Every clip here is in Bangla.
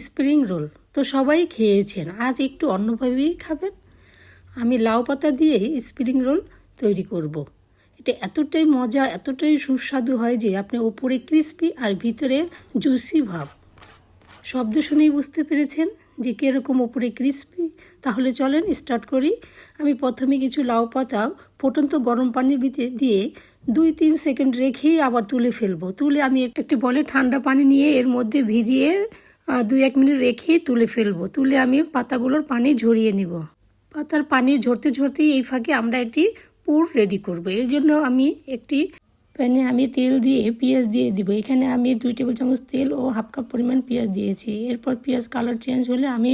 স্প্রিং রোল তো সবাই খেয়েছেন, আজ একটু অন্যভাবেই খাবেন। আমি লাউ পাতা দিয়ে স্প্রিং রোল তৈরি করব। এটা এতটাই মজা, এতটাই সুস্বাদু হয় যে আপনি ওপরে ক্রিস্পি আর ভিতরে জুসি ভাব। শব্দ শুনেই বুঝতে পেরেছেন যে কীরকম ওপরে ক্রিস্পি। তাহলে চলেন স্টার্ট করি। আমি প্রথমে কিছু লাউ পাতা ফুটন্ত গরম পানির ভিতরে দিয়ে 2-3 সেকেন্ড রেখেই আবার তুলে ফেলবো। তুলে আমি একটি বলে ঠান্ডা পানি নিয়ে এর মধ্যে ভিজিয়ে 2-1 মিনিট রেখেই তুলে ফেলবো। তুলে আমি পাতাগুলোর পানি ঝরিয়ে নিব। পাতার পানি ঝরতে ঝরতেই এই ফাঁকে আমরা একটি পুর রেডি করব। এর জন্য আমি একটি প্যানে আমি তেল দিয়ে পেঁয়াজ দিয়ে দিব। এখানে আমি 2 টেবিল চামচ তেল ও হাফ কাপ পরিমাণ পেঁয়াজ দিয়েছি। এরপর পেঁয়াজ কালার চেঞ্জ হলে আমি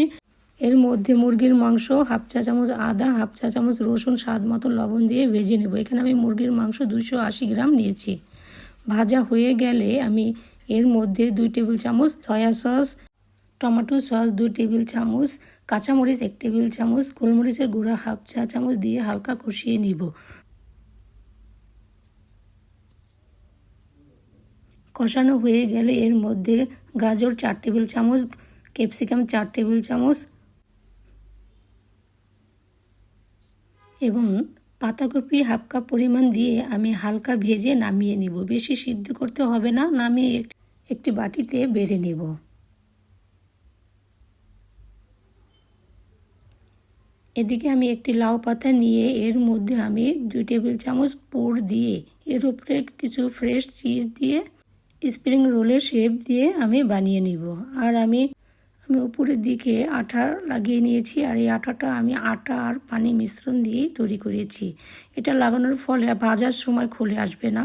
এর মধ্যে মুরগির মাংস, হাফ চা চামচ আদা, হাফ চা চামচ রসুন, স্বাদ মতো লবণ দিয়ে ভেজে নেব। এখানে আমি মুরগির মাংস 280 গ্রাম নিয়েছি। ভাজা হয়ে গেলে আমি এর মধ্যে 2 টেবিল চামচ soya sauce, tomato sauce 2 table চামচ, কাঁচামরিচ 1 টেবিল চামচ, গোলমরিচের গুঁড়া হাফ চা চামচ দিয়ে হালকা কষিয়ে নিব। কষানো হয়ে গেলে এর মধ্যে গাজর 4 টেবিল চামচ, ক্যাপসিকাম 4 টেবিল চামচ এবং পাতাকপি হাফ কাপ পরিমাণ দিয়ে আমি হালকা ভেজে নামিয়ে নিব। বেশি সিদ্ধ করতে হবে না, নামিয়ে একটি বাটিতে বেড়ে নেব। এদিকে আমি একটি লাউ পাতা নিয়ে এর মধ্যে আমি 2 টেবিল চামচ পুর দিয়ে এর উপরে কিছু ফ্রেশ চিজ দিয়ে স্প্রিং রোলের শেপ দিয়ে আমি বানিয়ে নিব। আর আমি উপরের দিকে আটা লাগিয়ে নিয়েছি। আর এই আটাটা আমি আটা আর পানি মিশ্রণ দিয়েই তৈরি করেছি। এটা লাগানোর ফলে ভাজার সময় খুলে আসবে না।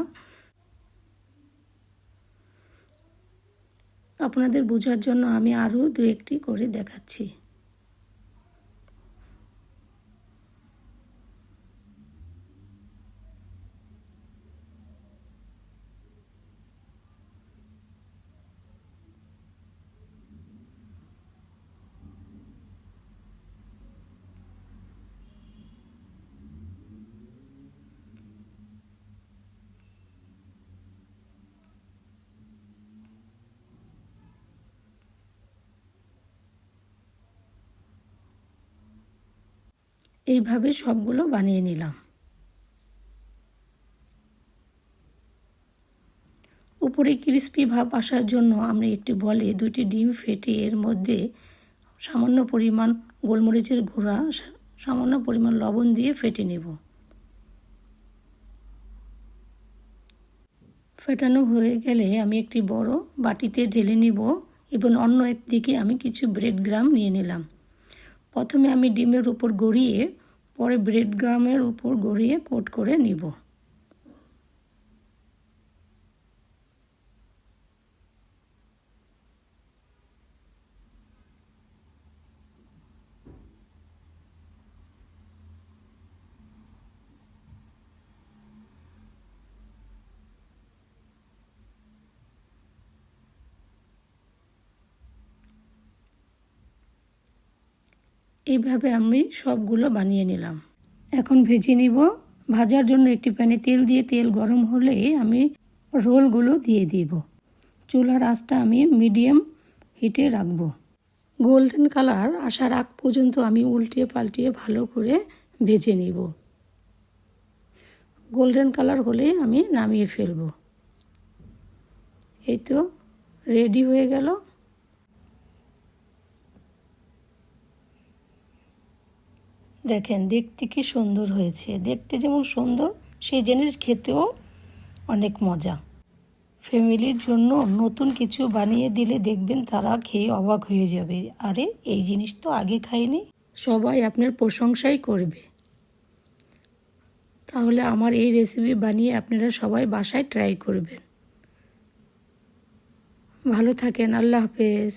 আপনাদের বোঝার জন্য আমি আরও 2-1টি করে দেখাচ্ছি। এইভাবে সবগুলো বানিয়ে নিলাম। উপরে ক্রিস্পি ভাব আসার জন্য আমরা একটি বলে 2টি ডিম ফেটে এর মধ্যে সামান্য পরিমাণ গোলমরিচের গুঁড়া, সামান্য পরিমাণ লবণ দিয়ে ফেটে নেব। ফেটানো হয়ে গেলে আমি একটি বড় বাটিতে ঢেলে নিব এবং অন্য একদিকে আমি কিছু ব্রেড গ্রাম নিয়ে নিলাম। প্রথমে আমি ডিমের উপর গড়িয়ে পরে ব্রেড গ্রামের উপর গড়িয়ে কোট করে নিব। এইভাবে আমি সবগুলো বানিয়ে নিলাম। এখন ভেজে নিব। ভাজার জন্য একটি প্যানে তেল দিয়ে তেল গরম হলে আমি রোলগুলো দিয়ে দিব। চুলার আঁচটা আমি মিডিয়াম হিটে রাখব। গোল্ডেন কালার আসার আগ পর্যন্ত আমি উল্টিয়ে পাল্টিয়ে ভালো করে ভেজে নিব। গোল্ডেন কালার হলে আমি নামিয়ে ফেলব। এই তো রেডি হয়ে গেল। দেখেন দেখতে কি সুন্দর হয়েছে। দেখতে যেমন সুন্দর সেই জিনিস খেতেও অনেক মজা। ফ্যামিলির জন্য নতুন কিছু বানিয়ে দিলে দেখবেন তারা খেয়ে অবাক হয়ে যাবে। আরে এই জিনিস তো আগে খাইনি। সবাই আপনার প্রশংসাই করবে। তাহলে আমার এই রেসিপি বানিয়ে আপনারা সবাই বাসায় ট্রাই করবেন। ভালো থাকেন। আল্লাহ হাফেজ।